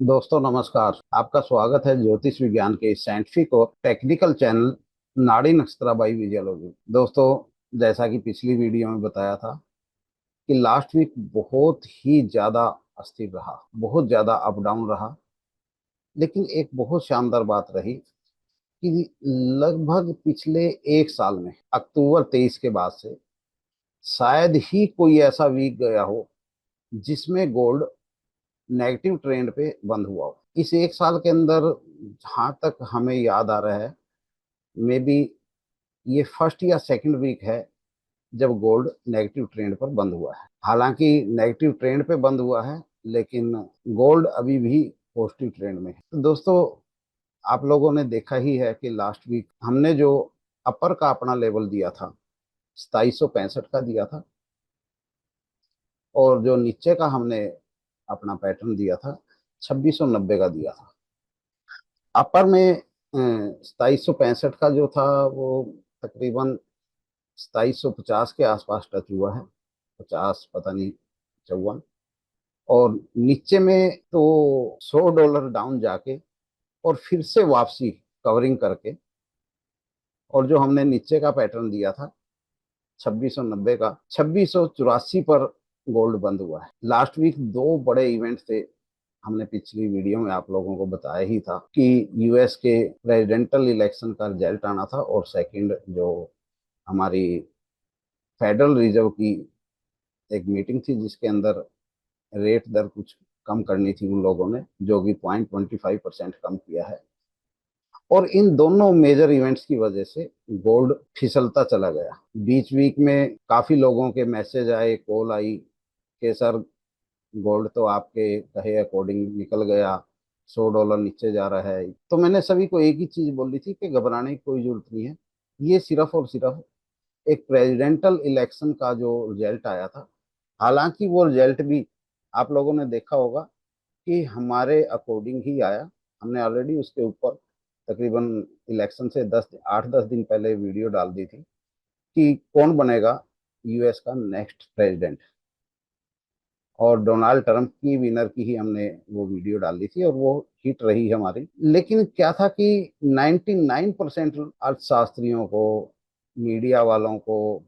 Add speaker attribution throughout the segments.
Speaker 1: दोस्तों नमस्कार। आपका स्वागत है ज्योतिष विज्ञान के साइंटिफिक और टेक्निकल चैनल नाड़ी नक्षत्रा बाई विजियोलॉजी। दोस्तों, जैसा कि पिछली वीडियो में बताया था कि लास्ट वीक बहुत ही ज्यादा अस्थिर रहा, बहुत ज्यादा अप डाउन रहा। लेकिन एक बहुत शानदार बात रही कि लगभग पिछले एक साल में अक्टूबर 23 के बाद से शायद ही कोई ऐसा वीक गया हो जिसमें गोल्ड नेगेटिव ट्रेंड पे बंद हुआ हो। इस एक साल के अंदर जहाँ तक हमें याद आ रहा है, मे बी ये फर्स्ट या सेकंड वीक है जब गोल्ड नेगेटिव ट्रेंड पर बंद हुआ है। हालांकि नेगेटिव ट्रेंड पे बंद हुआ है, लेकिन गोल्ड अभी भी पॉजिटिव ट्रेंड में है। तो दोस्तों, आप लोगों ने देखा ही है कि लास्ट वीक हमने जो अपर का अपना लेवल दिया था 2765 का दिया था, और जो नीचे का हमने अपना पैटर्न दिया था 2690 का दिया था। अपर में 2765 का जो था वो तकरीबन 2750 के आसपास टच हुआ है, 50 पता नहीं 54। और नीचे में तो $100 डाउन जाके और फिर से वापसी कवरिंग करके, और जो हमने नीचे का पैटर्न दिया था 2690 का, 2684 पर गोल्ड बंद हुआ है। लास्ट वीक दो बड़े इवेंट थे। हमने पिछली वीडियो में आप लोगों को बताया ही था कि यूएस के प्रेसिडेंटल इलेक्शन का रिजल्ट आना था, और सेकंड जो हमारी फेडरल रिजर्व की एक मीटिंग थी जिसके अंदर रेट दर कुछ कम करनी थी उन लोगों ने, जो कि 0.25% कम किया है। और इन दोनों मेजर इवेंट्स की वजह से गोल्ड फिसलता चला गया। बीच वीक में काफी लोगों के मैसेज आए, कॉल आई कि सर, गोल्ड तो आपके कहे अकॉर्डिंग निकल गया, $100 नीचे जा रहा है। तो मैंने सभी को एक ही चीज बोली थी कि घबराने की कोई जरूरत नहीं है। ये सिर्फ और सिर्फ एक प्रेसिडेंटल इलेक्शन का जो रिजल्ट आया था, हालांकि वो रिजल्ट भी आप लोगों ने देखा होगा कि हमारे अकॉर्डिंग ही आया। हमने ऑलरेडी उसके ऊपर तकरीबन इलेक्शन से 8-10 दिन पहले वीडियो डाल दी थी कि कौन बनेगा यूएस का नेक्स्ट प्रेसिडेंट, और डोनाल्ड ट्रंप की विनर की ही हमने वो वीडियो डाल दी थी, और वो हिट रही हमारी। लेकिन क्या था कि 99% अर्थशास्त्रियों को, मीडिया वालों को,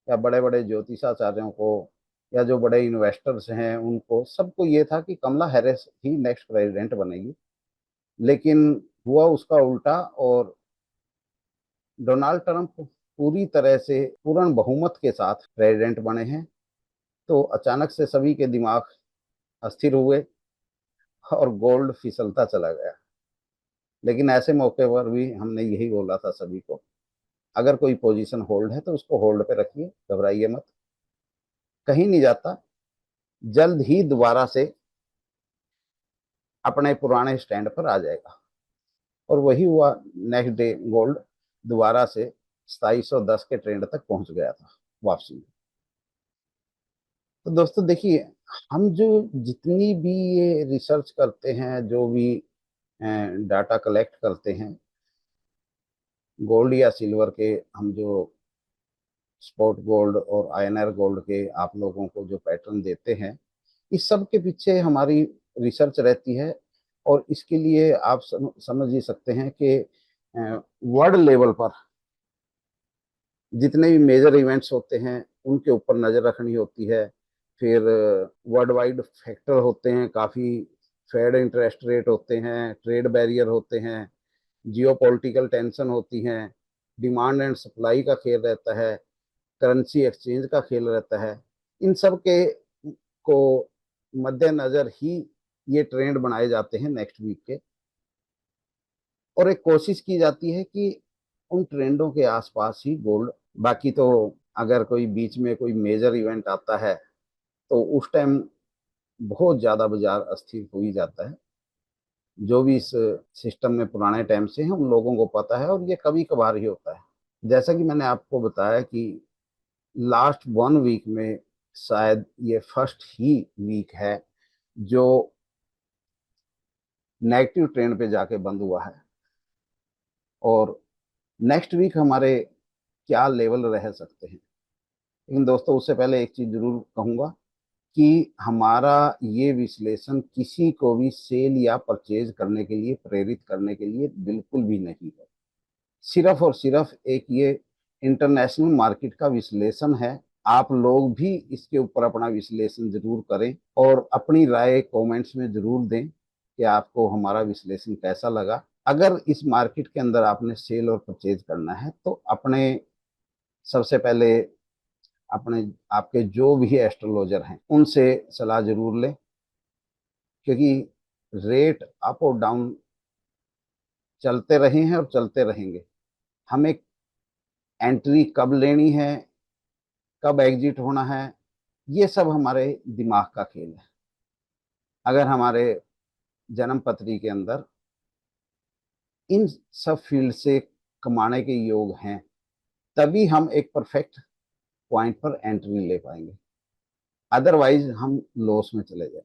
Speaker 1: या बड़े बड़े ज्योतिषाचार्यों को, या जो बड़े इन्वेस्टर्स हैं उनको, सबको ये था कि कमला हैरिस ही नेक्स्ट प्रेसिडेंट बनेगी। लेकिन हुआ उसका उल्टा, और डोनाल्ड ट्रंप पूरी तरह से पूर्ण बहुमत के साथ प्रेसिडेंट बने हैं। तो अचानक से सभी के दिमाग अस्थिर हुए और गोल्ड फिसलता चला गया। लेकिन ऐसे मौके पर भी हमने यही बोला था सभी को, अगर कोई पोजीशन होल्ड है तो उसको होल्ड पे रखिए, घबराइए मत, कहीं नहीं जाता, जल्द ही दोबारा से अपने पुराने स्टैंड पर आ जाएगा। और वही हुआ। नेक्स्ट डे गोल्ड दोबारा से 2710 के ट्रेंड तक पहुंच गया था वापसी में। तो दोस्तों देखिए, हम जो जितनी भी ये रिसर्च करते हैं, जो भी डाटा कलेक्ट करते हैं गोल्ड या सिल्वर के, हम जो स्पॉट गोल्ड और आईएनआर गोल्ड के आप लोगों को जो पैटर्न देते हैं, इस सब के पीछे हमारी रिसर्च रहती है। और इसके लिए आप समझ ही सकते हैं कि वर्ल्ड लेवल पर जितने भी मेजर इवेंट्स होते हैं उनके ऊपर नजर रखनी होती है। फिर वर्ल्ड वाइड फैक्टर होते हैं काफ़ी, फेड इंटरेस्ट रेट होते हैं, ट्रेड बैरियर होते हैं, जियो पॉलिटिकल टेंशन होती हैं, डिमांड एंड सप्लाई का खेल रहता है, करेंसी एक्सचेंज का खेल रहता है। इन सब के को मद्देनजर ही ये ट्रेंड बनाए जाते हैं नेक्स्ट वीक के, और एक कोशिश की जाती है कि उन ट्रेंडों के आसपास ही गोल्ड। बाकी तो अगर कोई बीच में कोई मेजर इवेंट आता है तो उस टाइम बहुत ज्यादा बाजार अस्थिर हो ही जाता है। जो भी इस सिस्टम में पुराने टाइम से है उन लोगों को पता है, और ये कभी कभार ही होता है। जैसा कि मैंने आपको बताया कि लास्ट 1 वीक में शायद ये फर्स्ट ही वीक है जो नेगेटिव ट्रेंड पे जाके बंद हुआ है। और नेक्स्ट वीक हमारे क्या लेवल रह सकते हैं। लेकिन दोस्तों, उससे पहले एक चीज जरूर कहूंगा कि हमारा ये विश्लेषण किसी को भी सेल या परचेज करने के लिए, प्रेरित करने के लिए बिल्कुल भी नहीं है। सिर्फ और सिर्फ एक ये इंटरनेशनल मार्केट का विश्लेषण है। आप लोग भी इसके ऊपर अपना विश्लेषण जरूर करें और अपनी राय कमेंट्स में जरूर दें कि आपको हमारा विश्लेषण कैसा लगा। अगर इस मार्केट के अंदर आपने सेल और परचेज करना है तो अपने, सबसे पहले अपने, आपके जो भी एस्ट्रोलॉजर हैं उनसे सलाह जरूर लें, क्योंकि रेट अप और डाउन चलते रहे हैं और चलते रहेंगे। हमें एंट्री कब लेनी है, कब एग्जिट होना है, ये सब हमारे दिमाग का खेल है। अगर हमारे जन्म पत्री के अंदर इन सब फील्ड से कमाने के योग हैं, तभी हम एक परफेक्ट पॉइंट पर एंट्री ले पाएंगे, अदरवाइज हम लॉस में चले जाएंगे।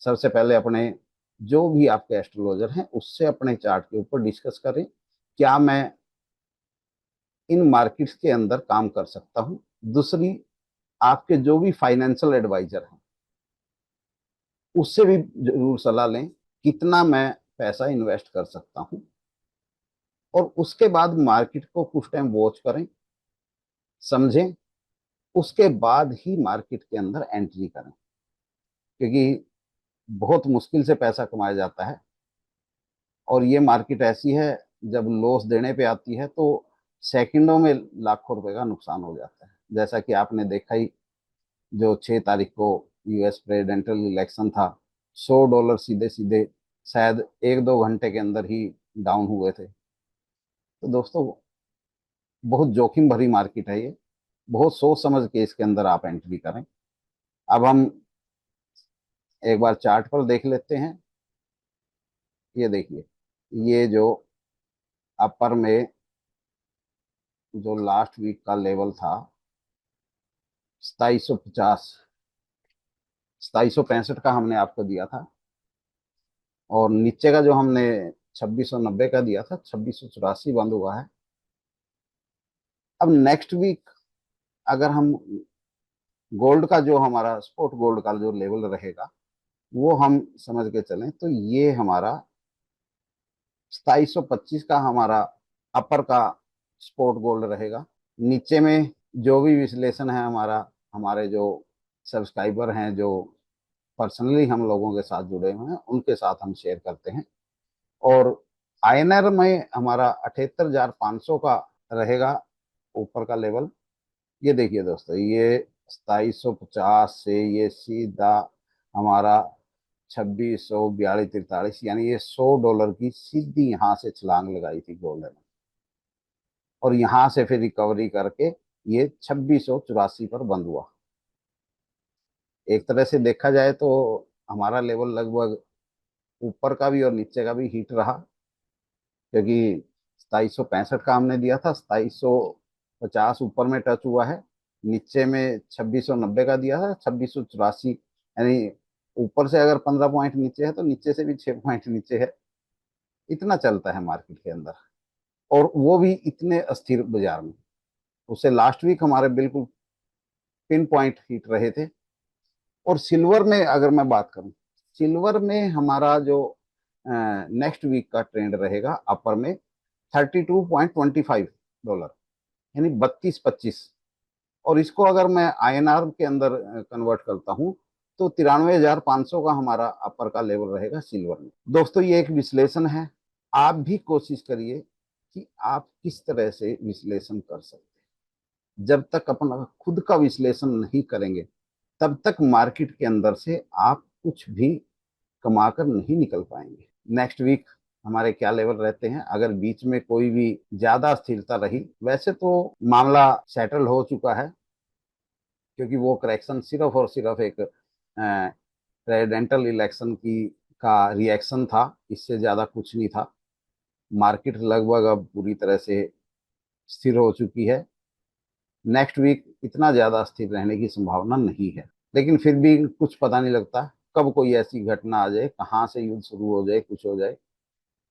Speaker 1: सबसे पहले अपने जो भी आपके एस्ट्रोलॉजर हैं उससे अपने चार्ट के ऊपर डिस्कस करें, क्या मैं इन मार्केट्स के अंदर काम कर सकता हूं। दूसरी, आपके जो भी फाइनेंशियल एडवाइजर हैं उससे भी जरूर सलाह लें, कितना मैं पैसा इन्वेस्ट कर सकता हूं। और उसके बाद मार्केट को कुछ टाइम वॉच करें, समझें, उसके बाद ही मार्केट के अंदर एंट्री करें, क्योंकि बहुत मुश्किल से पैसा कमाया जाता है। और ये मार्केट ऐसी है, जब लॉस देने पे आती है तो सेकंडों में लाखों रुपए का नुकसान हो जाता है। जैसा कि आपने देखा ही, जो 6 तारीख को यूएस प्रेसिडेंशियल इलेक्शन था, $100 सीधे सीधे शायद 1-2 घंटे के अंदर ही डाउन हुए थे। तो दोस्तों, बहुत जोखिम भरी मार्केट है ये, बहुत सोच समझ के इसके अंदर आप एंट्री करें। अब हम एक बार चार्ट पर देख लेते हैं। ये देखिए, ये जो अपर में जो लास्ट वीक का लेवल था 2750, 2765 का हमने आपको दिया था, और नीचे का जो हमने 2690 का दिया था, 2684 बंद हुआ है। अब नेक्स्ट वीक अगर हम गोल्ड का जो हमारा स्पॉट गोल्ड का जो लेवल रहेगा वो हम समझ के चलें, तो ये हमारा 2725 का हमारा अपर का स्पॉट गोल्ड रहेगा। नीचे में जो भी विश्लेषण है हमारा, हमारे जो सब्सक्राइबर हैं, जो पर्सनली हम लोगों के साथ जुड़े हुए हैं, उनके साथ हम शेयर करते हैं। और आईएनआर में हमारा 78,500 का रहेगा ऊपर का लेवल। ये देखिए दोस्तों, ये 2750 से ये सीधा हमारा 2642 43, यानी ये $100 की सीधी यहाँ से छलांग लगाई थी गोल्ड ने, और यहाँ से फिर रिकवरी करके ये 2684 पर बंद हुआ। एक तरह से देखा जाए तो हमारा लेवल लगभग ऊपर का भी और नीचे का भी हिट रहा, क्योंकि 2765 का हमने दिया था, 2750 ऊपर में टच हुआ है, नीचे में 2690 का दिया था, 2684, यानी ऊपर से अगर 15 पॉइंट नीचे है तो नीचे से भी 6 पॉइंट नीचे है। इतना चलता है मार्केट के अंदर, और वो भी इतने अस्थिर बाजार में। उससे लास्ट वीक हमारे बिल्कुल पिन पॉइंट हिट रहे थे। और सिल्वर में अगर मैं बात करूं, सिल्वर में हमारा जो नेक्स्ट वीक का ट्रेंड रहेगा अपर में $32.25, यानी 32-25। और इसको अगर मैं आईएनआर के अंदर कन्वर्ट करता हूं तो 93,500 का हमारा अपर का लेवल रहेगा सिल्वर में। दोस्तों, ये एक विश्लेषण है, आप भी कोशिश करिए कि आप किस तरह से विश्लेषण कर सकते हैं। जब तक अपना खुद का विश्लेषण नहीं करेंगे तब तक मार्केट के अंदर से आप कुछ भी कमाकर नहीं निकल पाएंगे। नेक्स्ट वीक हमारे क्या लेवल रहते हैं, अगर बीच में कोई भी ज्यादा स्थिरता रही, वैसे तो मामला सेटल हो चुका है, क्योंकि वो करेक्शन सिर्फ और सिर्फ एक प्रेसिडेंशियल इलेक्शन की का रिएक्शन था, इससे ज्यादा कुछ नहीं था। मार्केट लगभग अब पूरी तरह से स्थिर हो चुकी है। नेक्स्ट वीक इतना ज्यादा स्थिर रहने की संभावना नहीं है, लेकिन फिर भी कुछ पता नहीं लगता कब कोई ऐसी घटना आ जाए, कहाँ से युद्ध शुरू हो जाए, कुछ हो जाए।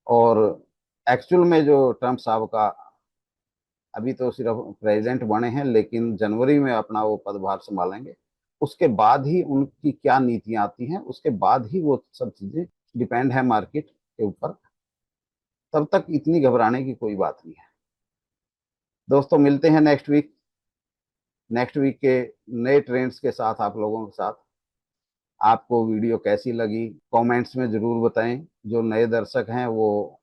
Speaker 1: और एक्चुअल में जो ट्रम्प साहब का, अभी तो सिर्फ प्रेसिडेंट बने हैं, लेकिन जनवरी में अपना वो पदभार संभालेंगे, उसके बाद ही उनकी क्या नीतियां आती हैं, उसके बाद ही वो सब चीजें डिपेंड है मार्केट के ऊपर। तब तक इतनी घबराने की कोई बात नहीं है। दोस्तों, मिलते हैं नेक्स्ट वीक। नेक्स्ट वीक के नए ट्रेंड्स के साथ, आप लोगों के साथ। आपको वीडियो कैसी लगी कमेंट्स में जरूर बताएं। जो नए दर्शक हैं वो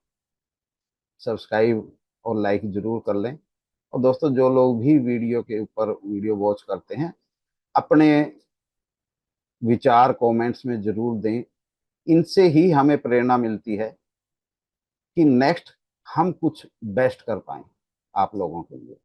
Speaker 1: सब्सक्राइब और लाइक जरूर कर लें। और दोस्तों, जो लोग भी वीडियो के ऊपर वीडियो वॉच करते हैं, अपने विचार कमेंट्स में जरूर दें। इनसे ही हमें प्रेरणा मिलती है कि नेक्स्ट हम कुछ बेस्ट कर पाएं आप लोगों के लिए।